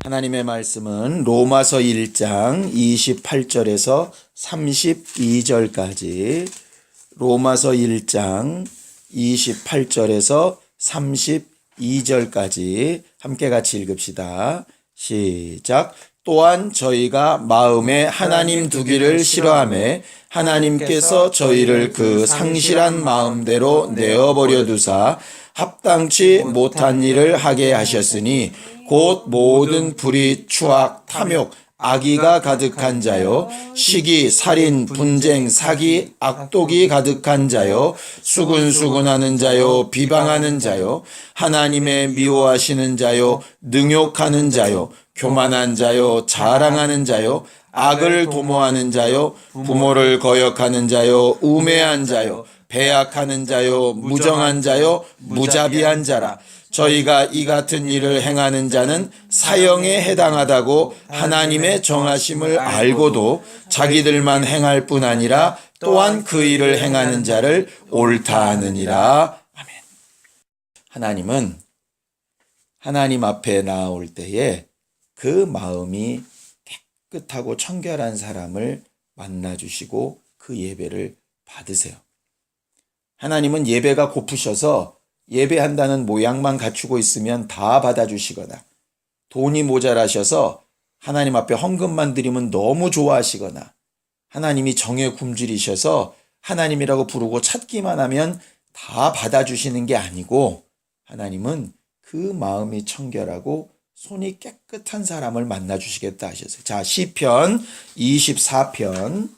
하나님의 말씀은 로마서 1장 28절에서 32절까지, 로마서 1장 28절에서 32절까지 함께 같이 읽읍시다. 시작. 또한 저희가 마음에 하나님 두기를 싫어하매 하나님께서 저희를 그 상실한 마음대로 내어버려 두사 합당치 못한 일을 하게 하셨으니 곧 모든 불의, 추악, 탐욕, 악의가 가득한 자요, 시기, 살인, 분쟁, 사기, 악독이 가득한 자요, 수군수군하는 자요, 비방하는 자요, 하나님의 미워하시는 자요, 능욕하는 자요, 교만한 자요, 자랑하는 자요, 악을 도모하는 자요, 부모를 거역하는 자요, 우매한 자요, 배약하는 자요, 무정한 자요, 무자비한 자라. 저희가 이 같은 일을 행하는 자는 사형에 해당하다고 하나님의 정하심을 알고도 자기들만 행할 뿐 아니라 또한 그 일을 행하는 자를 옳다 하느니라. 아멘. 하나님은 하나님 앞에 나올 때에 그 마음이 깨끗하고 청결한 사람을 만나주시고 그 예배를 받으세요. 하나님은 예배가 고프셔서 예배한다는 모양만 갖추고 있으면 다 받아주시거나, 돈이 모자라셔서 하나님 앞에 헌금만 드리면 너무 좋아하시거나, 하나님이 정에 굶주리셔서 하나님이라고 부르고 찾기만 하면 다 받아주시는 게 아니고, 하나님은 그 마음이 청결하고 손이 깨끗한 사람을 만나주시겠다 하셨어요. 자, 시편 24편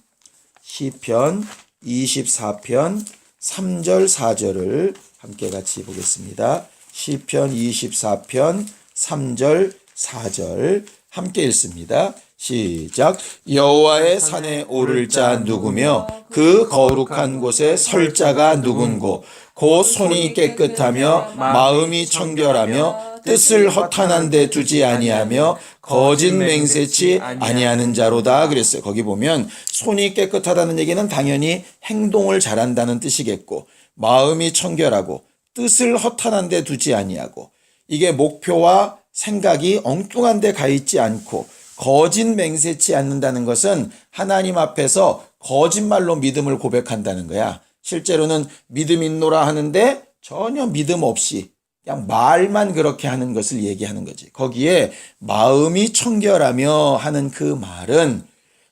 3절 4절을 함께 같이 보겠습니다. 시편 24편 3절 4절 함께 읽습니다. 시작. 여호와의 산에 오를 자 누구며 그 거룩한 곳에 설 자가 누군고 곧 손이 깨끗하며 마음이 청결하며 뜻을 허탄한 데 두지 아니하며 거짓 맹세치 아니하는 자로다 그랬어요. 거기 보면 손이 깨끗하다는 얘기는 당연히 행동을 잘한다는 뜻이겠고, 마음이 청결하고 뜻을 허탄한 데 두지 아니하고, 이게 목표와 생각이 엉뚱한 데 가 있지 않고 거짓 맹세치 않는다는 것은 하나님 앞에서 거짓말로 믿음을 고백한다는 거야. 실제로는 믿음 있노라 하는데 전혀 믿음 없이 그냥 말만 그렇게 하는 것을 얘기하는 거지. 거기에 마음이 청결하며 하는 그 말은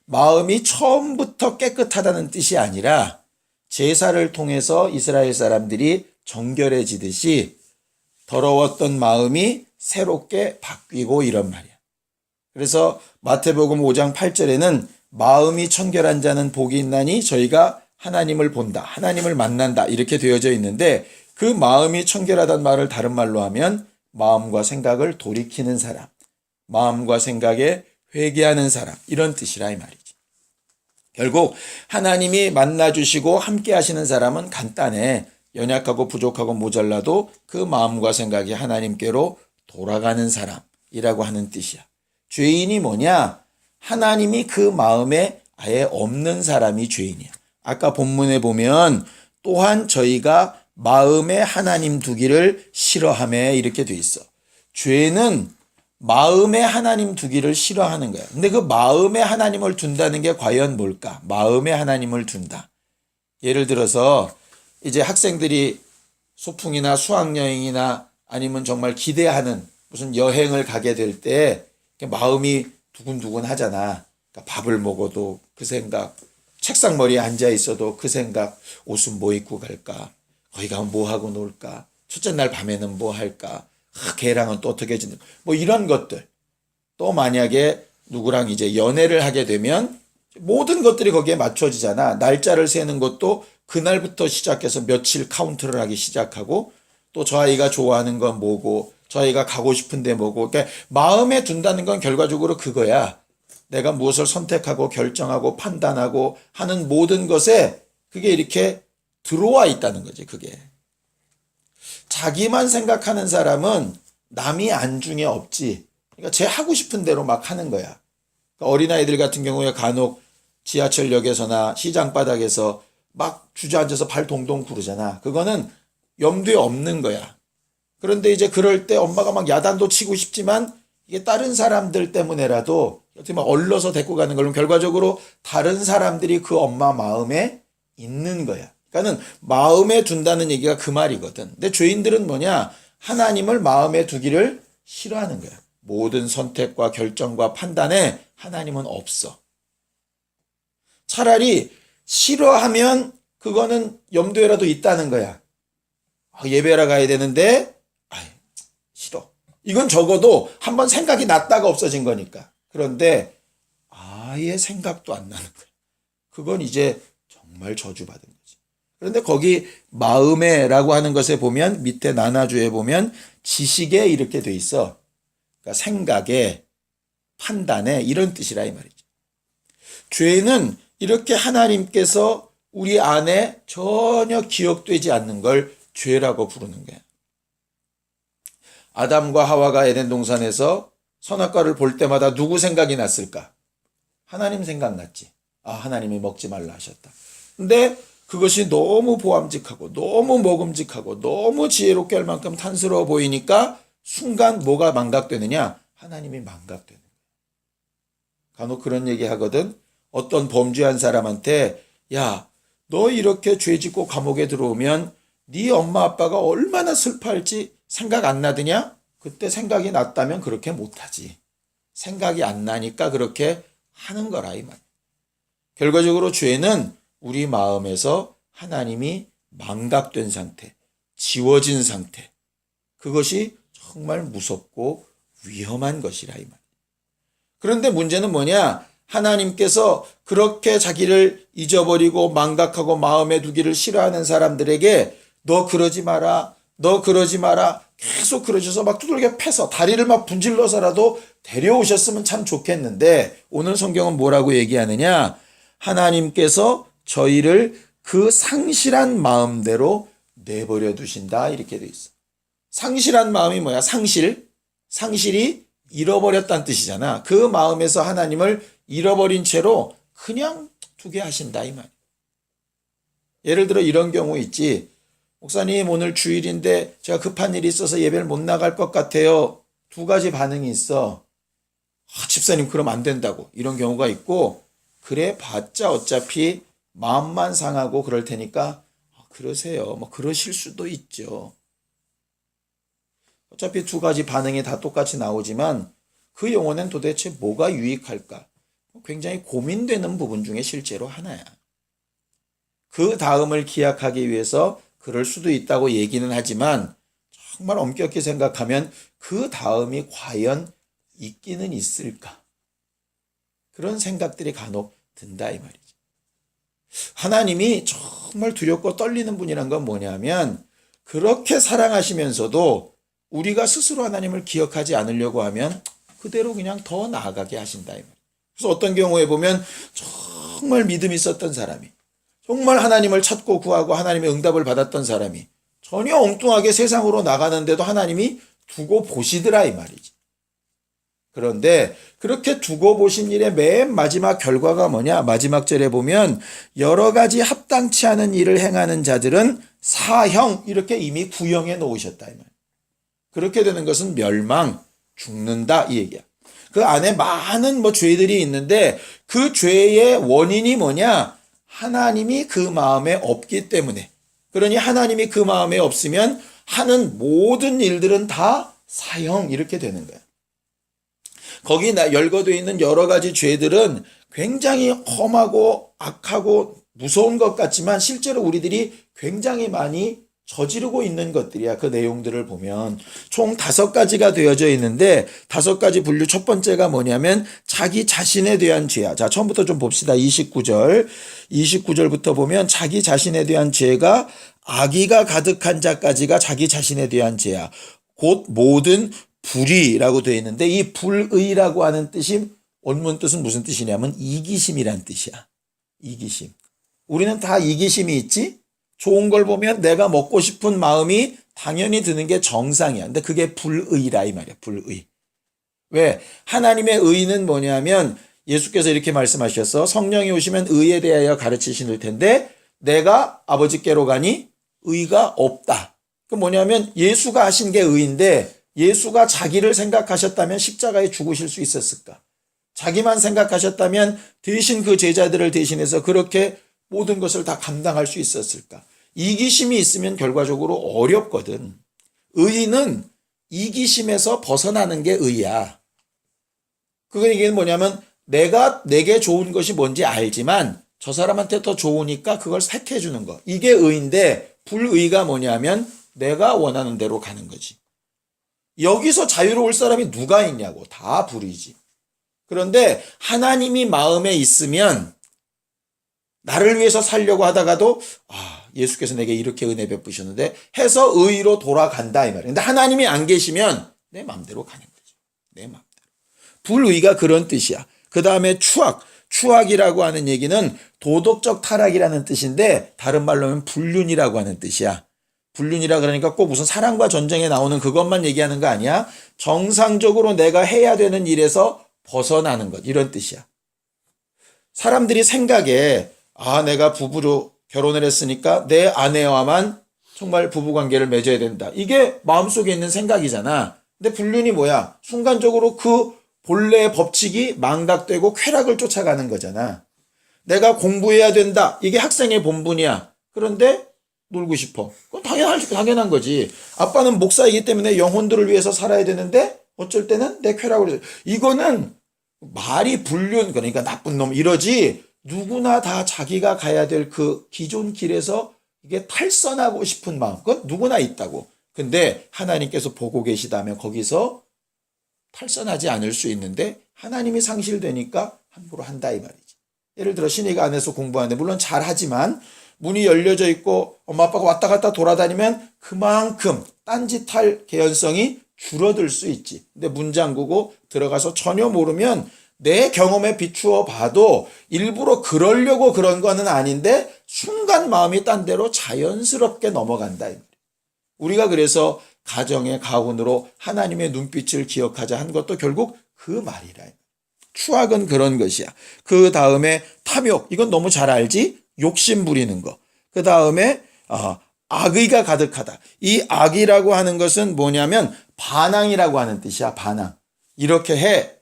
마음이 처음부터 깨끗하다는 뜻이 아니라 제사를 통해서 이스라엘 사람들이 정결해지듯이 더러웠던 마음이 새롭게 바뀌고 이런 말이야. 그래서 마태복음 5장 8절에는 마음이 청결한 자는 복이 있나니 저희가 하나님을 본다, 하나님을 만난다 이렇게 되어져 있는데, 그 마음이 청결하다는 말을 다른 말로 하면 마음과 생각을 돌이키는 사람, 마음과 생각에 회개하는 사람, 이런 뜻이라 이 말이지. 결국 하나님이 만나주시고 함께 하시는 사람은 간단해. 연약하고 부족하고 모자라도 그 마음과 생각이 하나님께로 돌아가는 사람이라고 하는 뜻이야. 죄인이 뭐냐? 하나님이 그 마음에 아예 없는 사람이 죄인이야. 아까 본문에 보면 또한 저희가 마음에 하나님 두기를 싫어하며 이렇게 돼 있어. 죄는 마음에 하나님 두기를 싫어하는 거야. 근데 그 마음에 하나님을 둔다는 게 과연 뭘까? 마음에 하나님을 둔다. 예를 들어서 이제 학생들이 소풍이나 수학여행이나 아니면 정말 기대하는 무슨 여행을 가게 될 때 마음이 두근두근 하잖아. 그러니까 밥을 먹어도 그 생각, 책상 머리에 앉아 있어도 그 생각, 옷은 뭐 입고 갈까? 거기 가면 뭐 하고 놀까? 첫째 날 밤에는 뭐 할까? 걔랑은 또 어떻게 지내? 뭐 이런 것들. 또 만약에 누구랑 이제 연애를 하게 되면 모든 것들이 거기에 맞춰지잖아. 날짜를 세는 것도 그날부터 시작해서 며칠 카운트를 하기 시작하고, 또 저 아이가 좋아하는 건 뭐고, 저 아이가 가고 싶은데 뭐고. 그러니까 마음에 둔다는 건 결과적으로 그거야. 내가 무엇을 선택하고 결정하고 판단하고 하는 모든 것에 그게 이렇게 들어와 있다는 거지, 그게. 자기만 생각하는 사람은 남이 안중에 없지. 그러니까 쟤 하고 싶은 대로 막 하는 거야. 그러니까 어린아이들 같은 경우에 간혹 지하철역에서나 시장 바닥에서 막 주저앉아서 발 동동 구르잖아. 그거는 염두에 없는 거야. 그런데 이제 그럴 때 엄마가 막 야단도 치고 싶지만 이게 다른 사람들 때문에라도 어떻게 막 얼러서 데리고 가는 걸로 결과적으로 다른 사람들이 그 엄마 마음에 있는 거야. 그러니까는 마음에 둔다는 얘기가 그 말이거든. 근데 죄인들은 뭐냐? 하나님을 마음에 두기를 싫어하는 거야. 모든 선택과 결정과 판단에 하나님은 없어. 차라리 싫어하면 그거는 염두에라도 있다는 거야. 예배하러 가야 되는데 싫어. 이건 적어도 한번 생각이 났다가 없어진 거니까. 그런데 아예 생각도 안 나는 거야. 그건 이제 정말 저주받은 거지. 그런데 거기 마음에라고 하는 것에 보면 밑에 나나주에 보면 지식에 이렇게 돼 있어. 그러니까 생각에 판단에 이런 뜻이라 이 말이죠. 죄는 이렇게 하나님께서 우리 안에 전혀 기억되지 않는 걸 죄라고 부르는 거야. 아담과 하와가 에덴 동산에서 선악과를 볼 때마다 누구 생각이 났을까? 하나님 생각났지. 하나님이 먹지 말라 하셨다. 근데 그것이 너무 보암직하고 너무 먹음직하고 너무 지혜롭게 할 만큼 탄스러워 보이니까 순간 뭐가 망각되느냐? 하나님이 망각되는 거야. 간혹 그런 얘기 하거든. 어떤 범죄한 사람한테 야, 너 이렇게 죄 짓고 감옥에 들어오면 네 엄마 아빠가 얼마나 슬퍼할지 생각 안 나드냐? 그때 생각이 났다면 그렇게 못하지. 생각이 안 나니까 그렇게 하는 거라 이 말. 결과적으로 죄는 우리 마음에서 하나님이 망각된 상태, 지워진 상태. 그것이 정말 무섭고 위험한 것이라 이 말. 그런데 문제는 뭐냐? 하나님께서 그렇게 자기를 잊어버리고 망각하고 마음에 두기를 싫어하는 사람들에게 너 그러지 마라, 너 그러지 마라 계속 그러셔서 막 두들겨 패서 다리를 막 분질러서라도 데려오셨으면 참 좋겠는데 오늘 성경은 뭐라고 얘기하느냐? 하나님께서 저희를 그 상실한 마음대로 내버려 두신다 이렇게 돼 있어. 상실한 마음이 뭐야? 상실이 잃어버렸다는 뜻이잖아. 그 마음에서 하나님을 잃어버린 채로 그냥 두게 하신다 이 말. 예를 들어 이런 경우 있지. 목사님 오늘 주일인데 제가 급한 일이 있어서 예배를 못 나갈 것 같아요. 두 가지 반응이 있어. 집사님 그럼 안 된다고. 이런 경우가 있고 그래 봤자 어차피 마음만 상하고 그럴 테니까 그러세요. 뭐 그러실 수도 있죠. 어차피 두 가지 반응이 다 똑같이 나오지만 그 영혼엔 도대체 뭐가 유익할까? 굉장히 고민되는 부분 중에 실제로 하나야. 그 다음을 기약하기 위해서 그럴 수도 있다고 얘기는 하지만 정말 엄격히 생각하면 그 다음이 과연 있기는 있을까? 그런 생각들이 간혹 든다 이 말이죠. 하나님이 정말 두렵고 떨리는 분이란 건 뭐냐면 그렇게 사랑하시면서도 우리가 스스로 하나님을 기억하지 않으려고 하면 그대로 그냥 더 나아가게 하신다 이 말이에요. 그래서 어떤 경우에 보면 정말 믿음이 있었던 사람이 정말 하나님을 찾고 구하고 하나님의 응답을 받았던 사람이 전혀 엉뚱하게 세상으로 나가는데도 하나님이 두고 보시더라 이 말이지. 그런데 그렇게 두고 보신 일의 맨 마지막 결과가 뭐냐? 마지막 절에 보면 여러 가지 합당치 않은 일을 행하는 자들은 사형 이렇게 이미 구형해 놓으셨다 이 말. 그렇게 되는 것은 멸망, 죽는다 이 얘기야. 그 안에 많은 죄들이 있는데 그 죄의 원인이 뭐냐? 하나님이 그 마음에 없기 때문에. 그러니 하나님이 그 마음에 없으면 하는 모든 일들은 다 사형 이렇게 되는 거야. 거기 열거되어 있는 여러 가지 죄들은 굉장히 험하고 악하고 무서운 것 같지만 실제로 우리들이 굉장히 많이 저지르고 있는 것들이야. 그 내용들을 보면 총 5가지가 되어져 있는데 5가지 분류 첫 번째가 뭐냐면 자기 자신에 대한 죄야. 자, 처음부터 좀 봅시다. 29절부터 보면 자기 자신에 대한 죄가 악의가 가득한 자까지가 자기 자신에 대한 죄야. 곧 모든 불의라고 되어 있는데 이 불의라고 하는 뜻이 원문 뜻은 무슨 뜻이냐면 이기심이란 뜻이야. 이기심. 우리는 다 이기심이 있지? 좋은 걸 보면 내가 먹고 싶은 마음이 당연히 드는 게 정상이야. 근데 그게 불의라 이 말이야. 불의. 왜? 하나님의 의는 뭐냐면 예수께서 이렇게 말씀하셨어. 성령이 오시면 의에 대하여 가르치실 텐데 내가 아버지께로 가니 의가 없다. 그 뭐냐면 예수가 하신 게 의인데 예수가 자기를 생각하셨다면 십자가에 죽으실 수 있었을까? 자기만 생각하셨다면 대신 그 제자들을 대신해서 그렇게 모든 것을 다 감당할 수 있었을까? 이기심이 있으면 결과적으로 어렵거든. 의인은 이기심에서 벗어나는 게 의야. 그 얘기는 뭐냐면 내가 내게 좋은 것이 뭔지 알지만 저 사람한테 더 좋으니까 그걸 택해 주는 거. 이게 의인데 불의가 뭐냐면 내가 원하는 대로 가는 거지. 여기서 자유로울 사람이 누가 있냐고. 다 불의지. 그런데 하나님이 마음에 있으면 나를 위해서 살려고 하다가도 예수께서 내게 이렇게 은혜 베푸셨는데 해서 의로 돌아간다 이 말이에요. 근데 하나님이 안 계시면 내 마음대로 가는 거죠. 내 마음대로. 불의가 그런 뜻이야. 그 다음에 추악이라고 하는 얘기는 도덕적 타락이라는 뜻인데 다른 말로 하면 불륜이라고 하는 뜻이야. 불륜이라 그러니까 꼭 무슨 사랑과 전쟁에 나오는 그것만 얘기하는 거 아니야. 정상적으로 내가 해야 되는 일에서 벗어나는 것 이런 뜻이야. 사람들이 생각에 내가 부부로 결혼을 했으니까 내 아내와만 정말 부부관계를 맺어야 된다. 이게 마음속에 있는 생각이잖아. 근데 불륜이 뭐야? 순간적으로 그 본래의 법칙이 망각되고 쾌락을 쫓아가는 거잖아. 내가 공부해야 된다. 이게 학생의 본분이야. 그런데 놀고 싶어. 그건 당연한 거지. 아빠는 목사이기 때문에 영혼들을 위해서 살아야 되는데 어쩔 때는 내 쾌락을 이거는 말이 불륜 그러니까 나쁜 놈 이러지 누구나 다 자기가 가야 될 그 기존 길에서 이게 탈선하고 싶은 마음 그건 누구나 있다고. 근데 하나님께서 보고 계시다면 거기서 탈선하지 않을 수 있는데 하나님이 상실되니까 함부로 한다 이 말이지. 예를 들어 신이가 안에서 공부하는데 물론 잘하지만 문이 열려져 있고 엄마 아빠가 왔다 갔다 돌아다니면 그만큼 딴짓할 개연성이 줄어들 수 있지. 근데 문 잠그고 들어가서 전혀 모르면 내 경험에 비추어 봐도 일부러 그러려고 그런 거는 아닌데 순간 마음이 딴 데로 자연스럽게 넘어간다. 우리가 그래서 가정의 가훈으로 하나님의 눈빛을 기억하자 한 것도 결국 그 말이라. 추악은 그런 것이야. 그 다음에 탐욕 이건 너무 잘 알지? 욕심 부리는 거. 그 다음에 악의가 가득하다. 이 악이라고 하는 것은 뭐냐면 반항이라고 하는 뜻이야. 반항. 이렇게 해.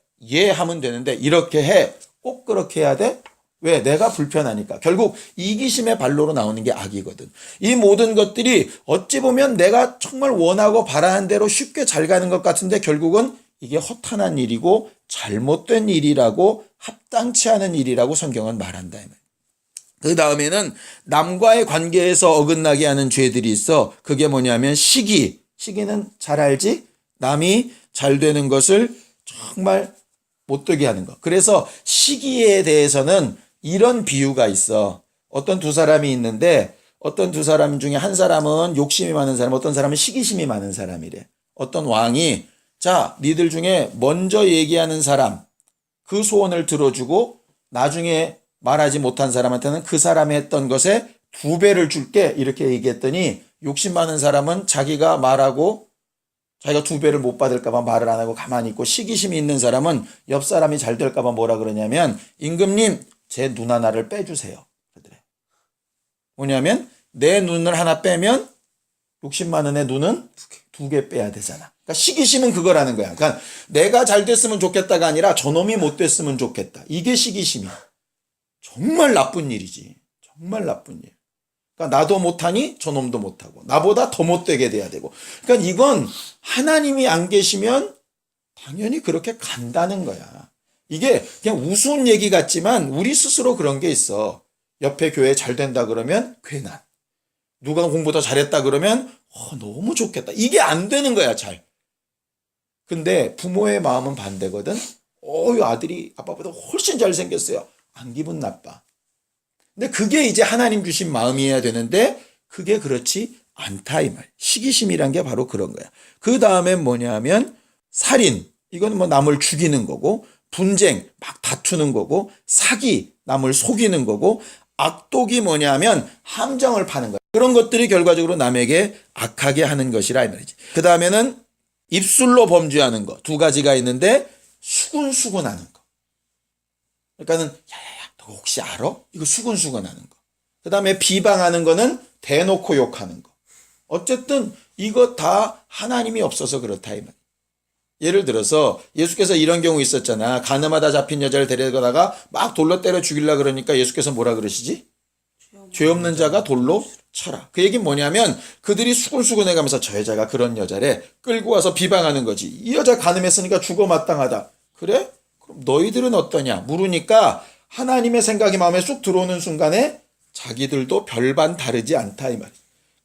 하면 되는데 이렇게 해. 꼭 그렇게 해야 돼? 왜? 내가 불편하니까. 결국 이기심의 발로로 나오는 게 악이거든. 이 모든 것들이 어찌 보면 내가 정말 원하고 바라는 대로 쉽게 잘 가는 것 같은데 결국은 이게 허탄한 일이고 잘못된 일이라고 합당치 않은 일이라고 성경은 말한다. 그 다음에는 남과의 관계에서 어긋나게 하는 죄들이 있어. 그게 뭐냐면 시기. 시기는 잘 알지? 남이 잘 되는 것을 정말 못되게 하는 거. 그래서 시기에 대해서는 이런 비유가 있어. 어떤 두 사람이 있는데 어떤 두 사람 중에 한 사람은 욕심이 많은 사람, 어떤 사람은 시기심이 많은 사람이래. 어떤 왕이 자, 니들 중에 먼저 얘기하는 사람 그 소원을 들어주고 나중에 말하지 못한 사람한테는 그 사람이 했던 것에 2배를 줄게 이렇게 얘기했더니 욕심 많은 사람은 자기가 말하고 자기가 2배를 못 받을까 봐 말을 안 하고 가만히 있고 시기심이 있는 사람은 옆 사람이 잘 될까 봐 뭐라 그러냐면 임금님 제 눈 하나를 빼주세요. 그러더래. 뭐냐면 내 눈을 하나 빼면 욕심 많은 애 눈은 2개 빼야 되잖아. 그러니까 시기심은 그거라는 거야. 그러니까 내가 잘 됐으면 좋겠다가 아니라 저놈이 못 됐으면 좋겠다. 이게 시기심이야. 정말 나쁜 일이지. 정말 나쁜 일. 그러니까 나도 못하니 저놈도 못하고 나보다 더 못되게 돼야 되고. 그러니까 이건 하나님이 안 계시면 당연히 그렇게 간다는 거야. 이게 그냥 우스운 얘기 같지만 우리 스스로 그런 게 있어. 옆에 교회 잘 된다 그러면 괜한. 누가 공부 더 잘했다 그러면 너무 좋겠다. 이게 안 되는 거야 잘. 근데 부모의 마음은 반대거든. 이 아들이 아빠보다 훨씬 잘생겼어요. 안 기분 나빠. 근데 그게 이제 하나님 주신 마음이어야 되는데 그게 그렇지 않다 이 말. 시기심이란 게 바로 그런 거야. 그 다음에 뭐냐면 살인. 이건 뭐 남을 죽이는 거고 분쟁 막 다투는 거고 사기 남을 속이는 거고 악독이 뭐냐면 함정을 파는 거야. 그런 것들이 결과적으로 남에게 악하게 하는 것이라 이 말이지. 그 다음에는 입술로 범죄하는 거 2가지가 있는데 수군수군하는 거. 그러니까는 야야야 너 혹시 알아? 이거 수군수군하는 거. 그 다음에 비방하는 거는 대놓고 욕하는 거. 어쨌든 이거 다 하나님이 없어서 그렇다 이 말. 예를 들어서 예수께서 이런 경우 있었잖아. 가늠하다 잡힌 여자를 데려다가 막 돌로 때려 죽이려 그러니까 예수께서 뭐라 그러시지? 죄 없는 자가 돌로 쳐라. 그 얘기는 뭐냐면 그들이 수군수군해 가면서 저 여자가 그런 여자래 끌고 와서 비방하는 거지. 이 여자 가늠했으니까 죽어 마땅하다. 그래? 그럼 너희들은 어떠냐? 물으니까 하나님의 생각이 마음에 쑥 들어오는 순간에 자기들도 별반 다르지 않다 이 말이야.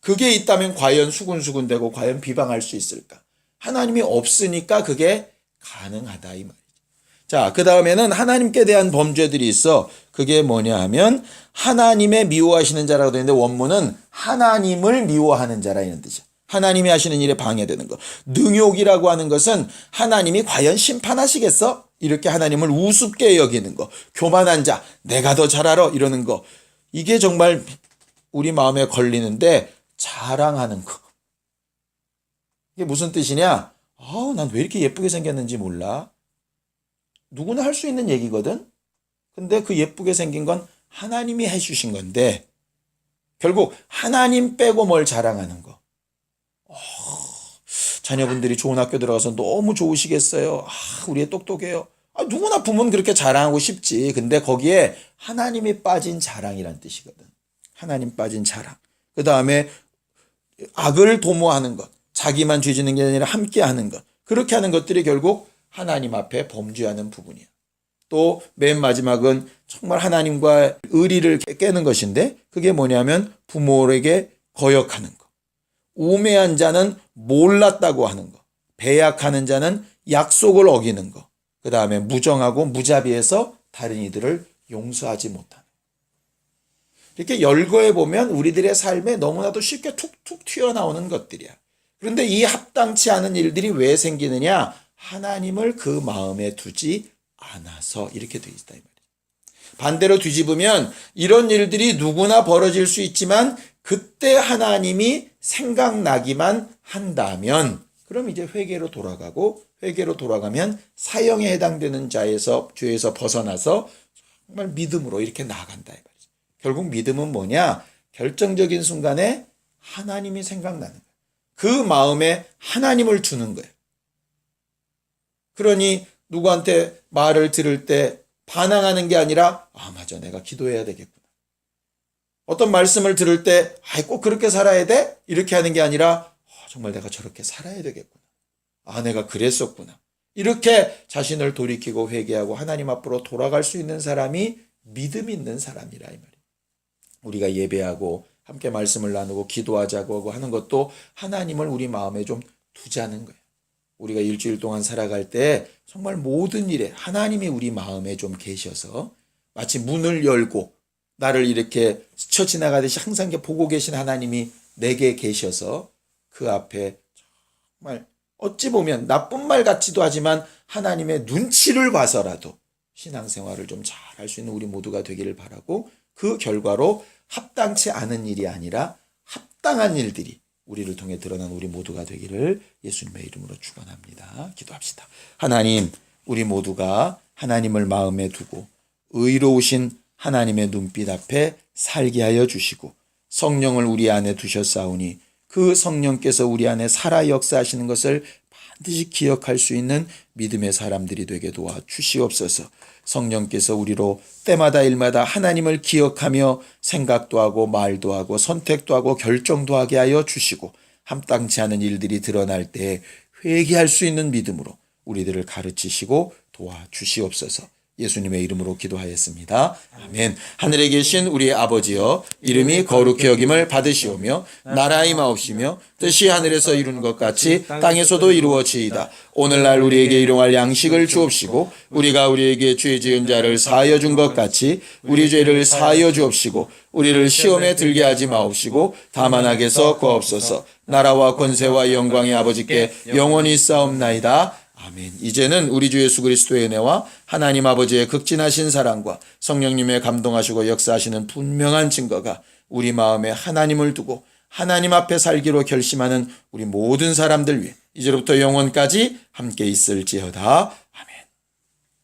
그게 있다면 과연 수군수군되고 과연 비방할 수 있을까? 하나님이 없으니까 그게 가능하다 이 말이죠. 자, 그 다음에는 하나님께 대한 범죄들이 있어. 그게 뭐냐 하면 하나님의 미워하시는 자라고 되어 있는데 원문은 하나님을 미워하는 자라 이런 뜻이야. 하나님이 하시는 일에 방해되는 거. 능욕이라고 하는 것은 하나님이 과연 심판하시겠어? 이렇게 하나님을 우습게 여기는 거. 교만한 자, 내가 더 잘 알아 이러는 거. 이게 정말 우리 마음에 걸리는데 자랑하는 거. 이게 무슨 뜻이냐? 난 왜 이렇게 예쁘게 생겼는지 몰라. 누구나 할 수 있는 얘기거든. 근데 그 예쁘게 생긴 건 하나님이 해주신 건데 결국 하나님 빼고 뭘 자랑하는 거. 자녀분들이 좋은 학교 들어가서 너무 좋으시겠어요. 우리 애 똑똑해요. 누구나 부모는 그렇게 자랑하고 싶지. 근데 거기에 하나님이 빠진 자랑이란 뜻이거든. 하나님 빠진 자랑. 그 다음에 악을 도모하는 것. 자기만 죄 짓는 게 아니라 함께 하는 것. 그렇게 하는 것들이 결국 하나님 앞에 범죄하는 부분이야. 또 맨 마지막은 정말 하나님과 의리를 깨는 것인데 그게 뭐냐면 부모에게 거역하는 거. 우매한 자는 몰랐다고 하는 거. 배약하는 자는 약속을 어기는 거. 그 다음에 무정하고 무자비해서 다른 이들을 용서하지 못하는 거. 이렇게 열거해 보면 우리들의 삶에 너무나도 쉽게 툭툭 튀어나오는 것들이야. 그런데 이 합당치 않은 일들이 왜 생기느냐? 하나님을 그 마음에 두지 않아서 이렇게 되어 있다 이 말이에요. 반대로 뒤집으면 이런 일들이 누구나 벌어질 수 있지만 그때 하나님이 생각나기만 한다면 그럼 이제 회개로 돌아가고 회개로 돌아가면 사형에 해당되는 자에서 죄에서 벗어나서 정말 믿음으로 이렇게 나아간다 이 말이죠. 결국 믿음은 뭐냐? 결정적인 순간에 하나님이 생각나는 거예요. 그 마음에 하나님을 두는 거예요. 그러니 누구한테 말을 들을 때 반항하는 게 아니라 맞아 내가 기도해야 되겠구나. 어떤 말씀을 들을 때 꼭 그렇게 살아야 돼? 이렇게 하는 게 아니라 정말 내가 저렇게 살아야 되겠구나. 내가 그랬었구나. 이렇게 자신을 돌이키고 회개하고 하나님 앞으로 돌아갈 수 있는 사람이 믿음 있는 사람이라 이 말이에요. 우리가 예배하고 함께 말씀을 나누고 기도하자고 하는 것도 하나님을 우리 마음에 좀 두자는 거예요. 우리가 일주일 동안 살아갈 때 정말 모든 일에 하나님이 우리 마음에 좀 계셔서 마치 문을 열고 나를 이렇게 스쳐 지나가듯이 항상 보고 계신 하나님이 내게 계셔서 그 앞에 정말 어찌 보면 나쁜 말 같지도 하지만 하나님의 눈치를 봐서라도 신앙생활을 좀 잘 할 수 있는 우리 모두가 되기를 바라고 그 결과로 합당치 않은 일이 아니라 합당한 일들이 우리를 통해 드러난 우리 모두가 되기를 예수님의 이름으로 축원합니다. 기도합시다. 하나님, 우리 모두가 하나님을 마음에 두고 의로우신 하나님의 눈빛 앞에 살게 하여 주시고 성령을 우리 안에 두셨사오니 그 성령께서 우리 안에 살아 역사하시는 것을 반드시 기억할 수 있는 믿음의 사람들이 되게 도와 주시옵소서. 성령께서 우리로 때마다 일마다 하나님을 기억하며 생각도 하고 말도 하고 선택도 하고 결정도 하게 하여 주시고 합당치 않은 일들이 드러날 때 회개할 수 있는 믿음으로 우리들을 가르치시고 도와주시옵소서. 예수님의 이름으로 기도하였습니다. 아멘. 하늘에 계신 우리 아버지여, 이름이 거룩히 여김을 받으시오며 나라의 마옵시며 뜻이 하늘에서 이룬 것 같이 땅에서도 이루어지이다. 오늘날 우리에게 일용할 양식을 주옵시고 우리가 우리에게 죄 지은 자를 사하여 준 것 같이 우리 죄를 사하여 주옵시고 우리를 시험에 들게 하지 마옵시고 다만 악에서 구하옵소서. 나라와 권세와 영광의 아버지께 영원히 싸움나이다. 아멘. 이제는 우리 주 예수 그리스도의 은혜와 하나님 아버지의 극진하신 사랑과 성령님의 감동하시고 역사하시는 분명한 증거가 우리 마음에 하나님을 두고 하나님 앞에 살기로 결심하는 우리 모든 사람들 위해 이제로부터 영원까지 함께 있을지어다.